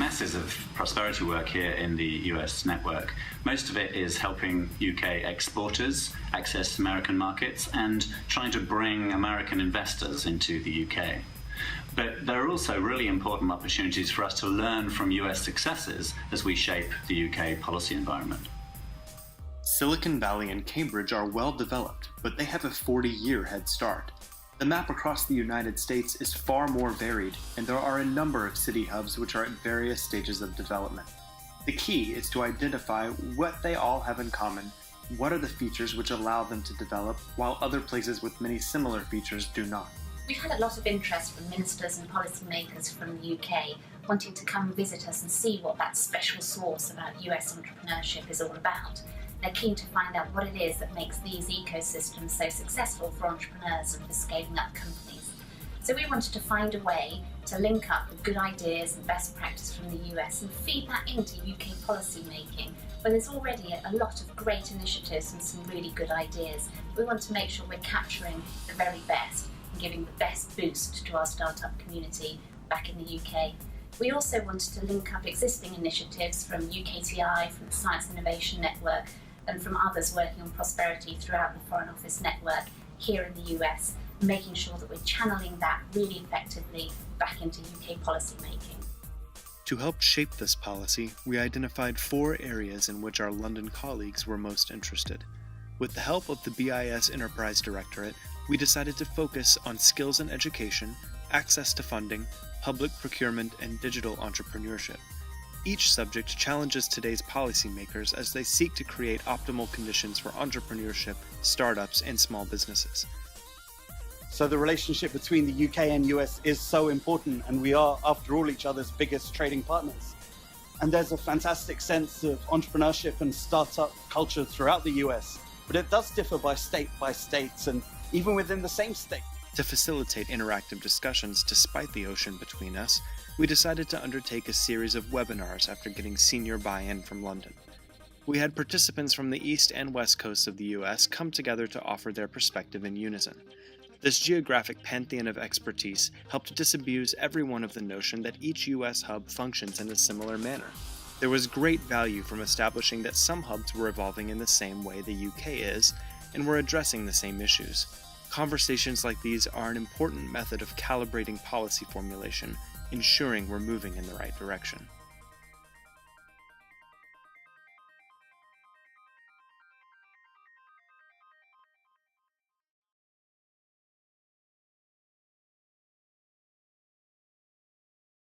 masses of prosperity work here in the US network. Most of it is helping UK exporters access American markets and trying to bring American investors into the UK. But there are also really important opportunities for us to learn from US successes as we shape the UK policy environment. Silicon Valley and Cambridge are well developed, but they have a 40-year head start. The map across the United States is far more varied, and there are a number of city hubs which are at various stages of development. The key is to identify what they all have in common, what are the features which allow them to develop, while other places with many similar features do not. We've had a lot of interest from ministers and policymakers from the UK wanting to come visit us and see what that special sauce about US entrepreneurship is all about. They're keen to find out what it is that makes these ecosystems so successful for entrepreneurs and for scaling up companies. So we wanted to find a way to link up with good ideas and best practice from the US and feed that into UK policy making, where there's already a lot of great initiatives and some really good ideas. We want to make sure we're capturing the very best and giving the best boost to our startup community back in the UK. We also wanted to link up existing initiatives from UKTI, from the Science Innovation Network, and from others working on prosperity throughout the Foreign Office network here in the US, making sure that we're channeling that really effectively back into UK policy making. To help shape this policy, we identified 4 areas in which our London colleagues were most interested. With the help of the BIS Enterprise Directorate, we decided to focus on skills and education, access to funding, public procurement, and digital entrepreneurship. Each subject challenges today's policymakers as they seek to create optimal conditions for entrepreneurship, startups, and small businesses. So the relationship between the UK and US is so important, and we are, after all, each other's biggest trading partners. And there's a fantastic sense of entrepreneurship and startup culture throughout the US, but it does differ by state, and even within the same state. To facilitate interactive discussions despite the ocean between us, we decided to undertake a series of webinars after getting senior buy-in from London. We had participants from the East and West coasts of the US come together to offer their perspective in unison. This geographic pantheon of expertise helped disabuse everyone of the notion that each US hub functions in a similar manner. There was great value from establishing that some hubs were evolving in the same way the UK is, and were addressing the same issues. Conversations like these are an important method of calibrating policy formulation, ensuring we're moving in the right direction.